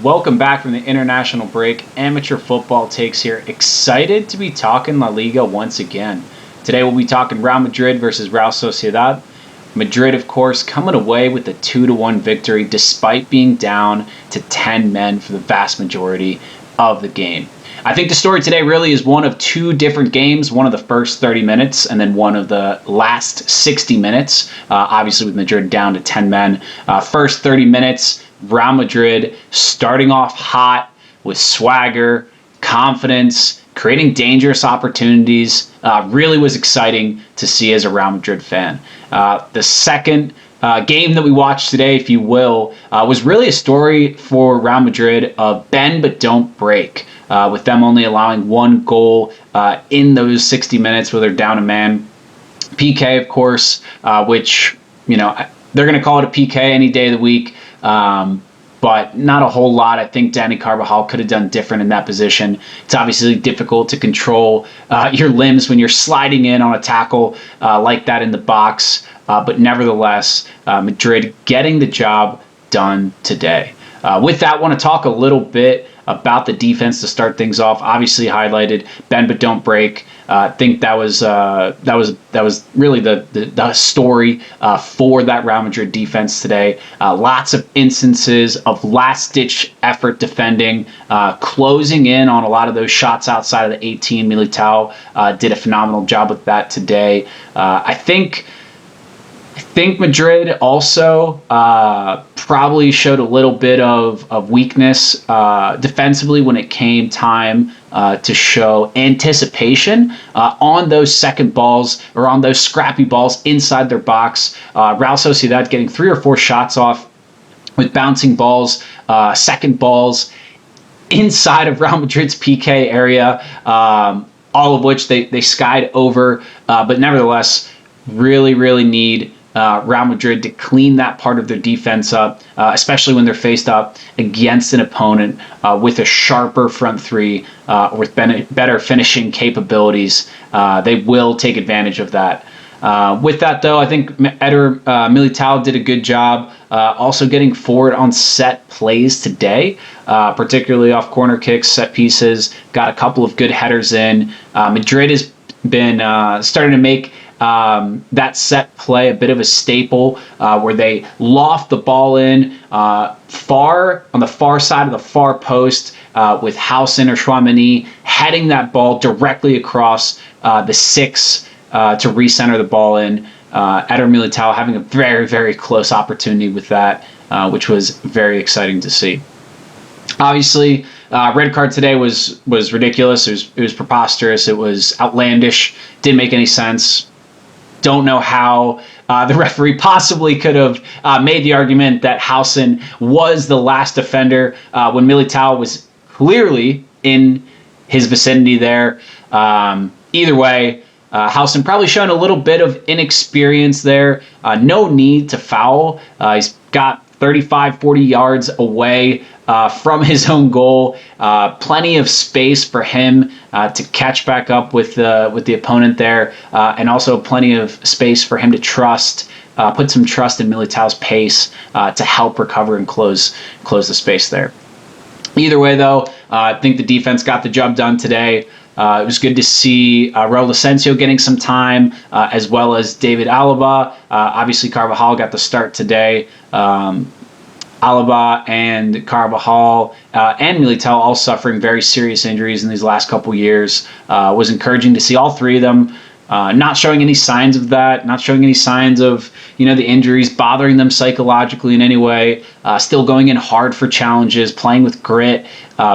Welcome back from the international break. Amateur Football Takes here. Excited to be talking La Liga once again. Today we'll be talking Real Madrid versus Real Sociedad. Madrid, of course, coming away with a 2-1 victory despite being down to 10 men for the vast majority of the game. I think the story today really is one of two different games, one of the first 30 minutes and then one of the last 60 minutes, obviously with Madrid down to 10 men. First 30 minutes, Real Madrid starting off hot with swagger, confidence, creating dangerous opportunities. Really was exciting to see as a Real Madrid fan. The second game that we watched today, if you will, was really a story for Real Madrid of bend but don't break, with them only allowing one goal in those 60 minutes where they're down a man. PK, of course, which, they're going to call it a PK any day of the week. But not a whole lot. I think Dani Carvajal could have done different in that position. It's obviously difficult to control your limbs when you're sliding in on a tackle like that in the box. But nevertheless, Madrid getting the job done today. With that, I want to talk a little bit about the defense to start things off. Obviously highlighted bend but don't break. I think that was really the story for that Real Madrid defense today. Lots of instances of last-ditch effort defending, closing in on a lot of those shots outside of the 18. Militao did a phenomenal job with that today. I think Madrid also probably showed a little bit of weakness defensively when it came time to show anticipation on those second balls or on those scrappy balls inside their box. Real Sociedad getting 3 or 4 shots off with bouncing balls, second balls inside of Real Madrid's PK area, all of which they skied over. But nevertheless, really need Real Madrid to clean that part of their defense up, especially when they're faced up against an opponent with a sharper front three, with better finishing capabilities. They will take advantage of that. With that, though, I think Militao did a good job also getting forward on set plays today, particularly off corner kicks, set pieces, got a couple of good headers in. Madrid has been starting to make that set play a bit of a staple, where they loft the ball in far on the far side of the far post, with Huijsen or Tchouaméni heading that ball directly across the 6 to recenter the ball in. Eder Militao having a very close opportunity with that, which was very exciting to see. Obviously, red card today was ridiculous. It was preposterous. It was outlandish. Didn't make any sense. Don't know how the referee possibly could have made the argument that Huijsen was the last defender when Militao was clearly in his vicinity there. Either way, Huijsen probably shown a little bit of inexperience there. No need to foul. He's got 35, 40 yards away from his own goal. Plenty of space for him to catch back up with the opponent there, and also plenty of space for him to put some trust in Militao's pace to help recover and close the space there. Either way, though, I think the defense got the job done today. It was good to see Real Sociedad getting some time, as well as David Alaba. Obviously, Carvajal got the start today. Alaba and Carvajal and Militao all suffering very serious injuries in these last couple years. Was encouraging to see all three of them not showing any signs of that, not showing any signs of the injuries bothering them psychologically in any way. Still going in hard for challenges, playing with grit,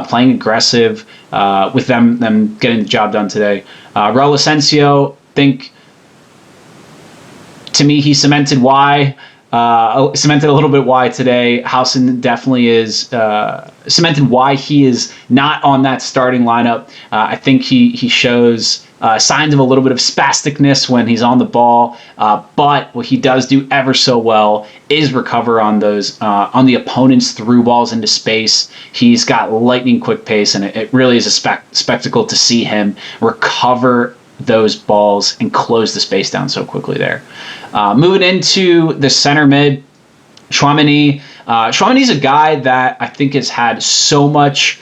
playing aggressive. With them getting the job done today. Raul Asensio, think to me he cemented a little bit why today. Huijsen definitely is cemented why he is not on that starting lineup. I think he shows signs of a little bit of spasticness when he's on the ball, but what he does do ever so well is recover on those on the opponent's through balls into space. He's got lightning quick pace, and it really is a spectacle to see him recover those balls and close the space down so quickly there. Moving into the center mid, Tchouaméni Chouameni's a guy that I think has had so much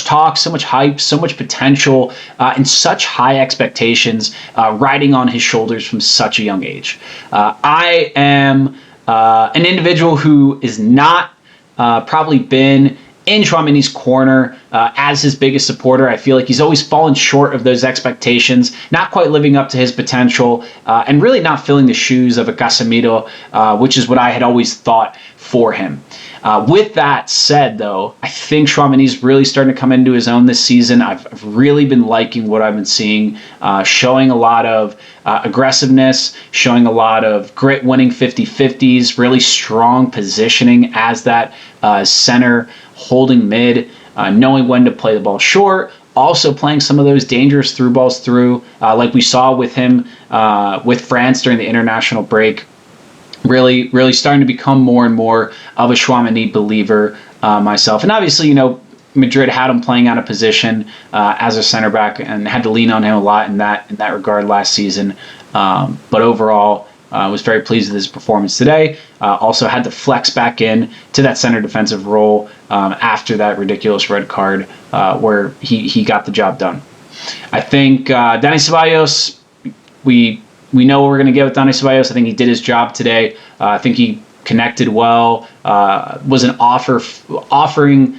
talk, so much hype, so much potential, and such high expectations riding on his shoulders from such a young age. I am an individual who is not probably been in Chouameni's corner as his biggest supporter. I feel like he's always fallen short of those expectations, not quite living up to his potential, and really not filling the shoes of a Casemiro, which is what I had always thought for him. With that said, though, I think Chouameni's really starting to come into his own this season. I've really been liking what I've been seeing, showing a lot of aggressiveness, showing a lot of grit, winning 50-50s, really strong positioning as that center, holding mid, knowing when to play the ball short, also playing some of those dangerous through balls through, like we saw with him with France during the international break. Really starting to become more and more of a Chouameni believer myself. And obviously, Madrid had him playing out of position as a center back and had to lean on him a lot in that regard last season. But overall, I was very pleased with his performance today. Also had to flex back in to that center defensive role after that ridiculous red card where he got the job done. I think Dani Ceballos, we know what we're going to get with Dani Ceballos. I think he did his job today. I think he connected well, was an offering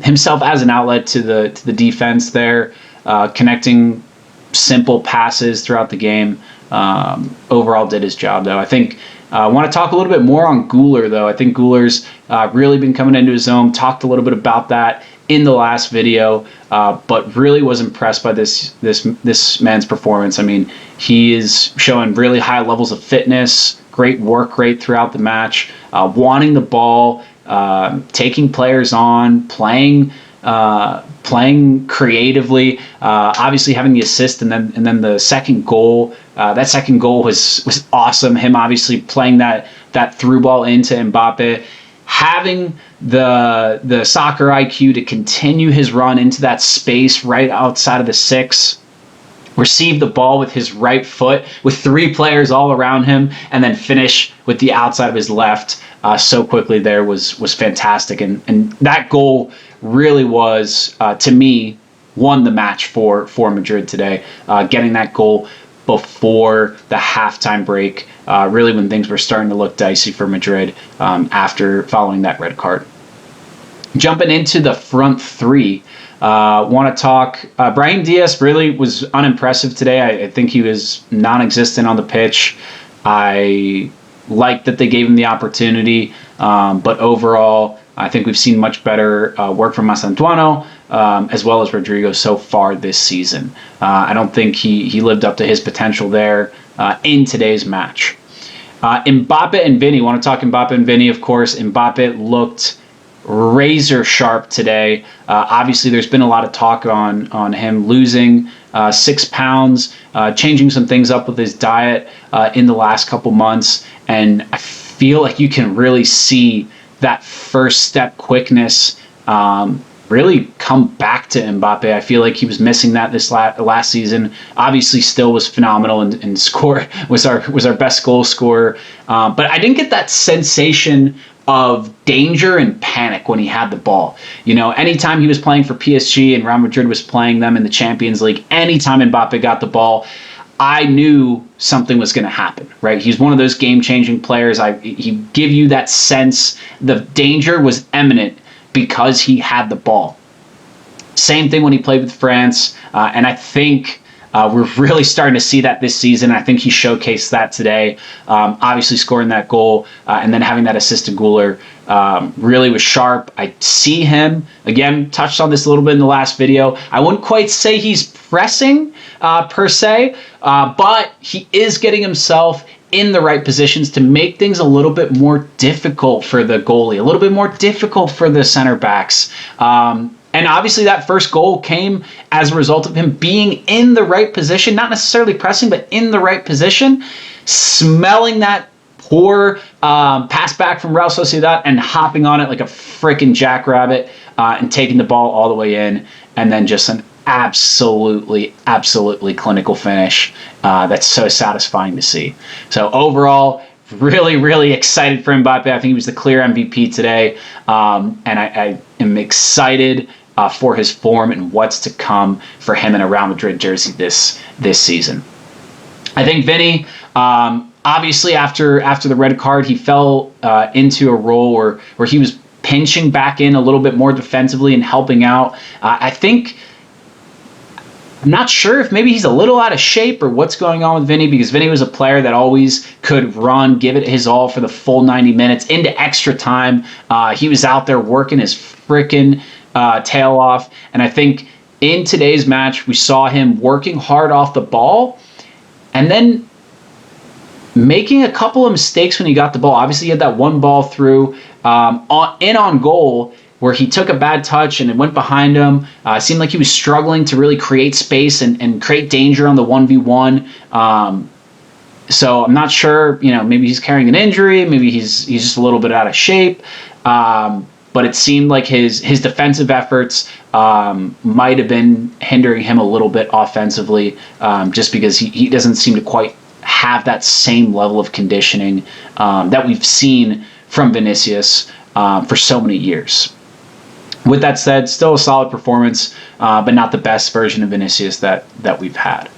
himself as an outlet to the defense there, connecting simple passes throughout the game. Overall did his job, though. I think I want to talk a little bit more on Güler, though. I think Güler's really been coming into his own. Talked a little bit about that in the last video, but really was impressed by this man's performance. I mean, he is showing really high levels of fitness, great work rate throughout the match, wanting the ball, taking players on, playing creatively, obviously having the assist and then the second goal. That second goal was awesome. Him obviously playing that through ball into Mbappé, having the soccer IQ to continue his run into that space right outside of the 6, receive the ball with his right foot with 3 players all around him, and then finish with the outside of his left so quickly there was fantastic. And that goal really was, to me, won the match for Madrid today. Getting that goal before the halftime break, really when things were starting to look dicey for Madrid after following that red card. Jumping into the front three, want to talk. Brahim Diaz really was unimpressive today. I think he was non-existent on the pitch. I like that they gave him the opportunity, but overall, I think we've seen much better work from Masantuano as well as Rodrigo so far this season. I don't think he lived up to his potential there in today's match. Mbappé and Vinny. Want to talk Mbappé and Vinny, of course. Mbappé looked razor sharp today. Obviously, there's been a lot of talk on him losing 6 pounds, changing some things up with his diet in the last couple months, and I feel like you can really see that first step quickness really come back to Mbappé. I feel like he was missing that this last season. Obviously, still was phenomenal and score was our best goal scorer. But I didn't get that sensation of danger and panic when he had the ball. Anytime he was playing for PSG and Real Madrid was playing them in the Champions League, anytime Mbappé got the ball, I knew something was going to happen, right? He's one of those game-changing players. He give you that sense. The danger was imminent because he had the ball. Same thing when he played with France, and I think we're really starting to see that this season. I think he showcased that today. Obviously scoring that goal and then having that assist to Güler really was sharp. I see him, again, touched on this a little bit in the last video. I wouldn't quite say he's pressing per se, but he is getting himself in the right positions to make things a little bit more difficult for the goalie, a little bit more difficult for the center backs. And obviously that first goal came as a result of him being in the right position, not necessarily pressing, but in the right position, smelling that poor pass back from Real Sociedad and hopping on it like a freaking jackrabbit and taking the ball all the way in, and then just an absolutely clinical finish that's so satisfying to see. So overall, really, really excited for Mbappé. I think he was the clear MVP today, and I am excited for his form and what's to come for him in a Real Madrid jersey this season. I think Vinny, obviously after the red card, he fell into a role where he was pinching back in a little bit more defensively and helping out. I'm not sure if maybe he's a little out of shape or what's going on with Vinny, because Vinny was a player that always could run, give it his all for the full 90 minutes into extra time. He was out there working his freaking tail off. And I think in today's match, we saw him working hard off the ball and then making a couple of mistakes when he got the ball. Obviously, he had that one ball through on goal where he took a bad touch and it went behind him. It seemed like he was struggling to really create space and create danger on the 1v1. So I'm not sure, maybe he's carrying an injury, maybe he's just a little bit out of shape. But it seemed like his defensive efforts might have been hindering him a little bit offensively, just because he doesn't seem to quite have that same level of conditioning that we've seen from Vinicius for so many years. With that said, still a solid performance, but not the best version of Vinicius that we've had.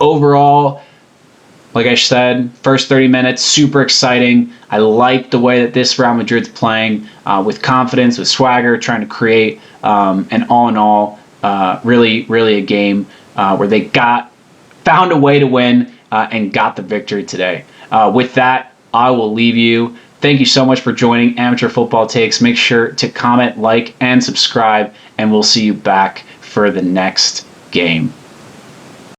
Overall, like I said, first 30 minutes, super exciting. I like the way that this Real Madrid's playing with confidence, with swagger, trying to create, and all in all, really, really a game where they found a way to win and got the victory today. With that, I will leave you. Thank you so much for joining Amateur Football Takes. Make sure to comment, like, and subscribe, and we'll see you back for the next game.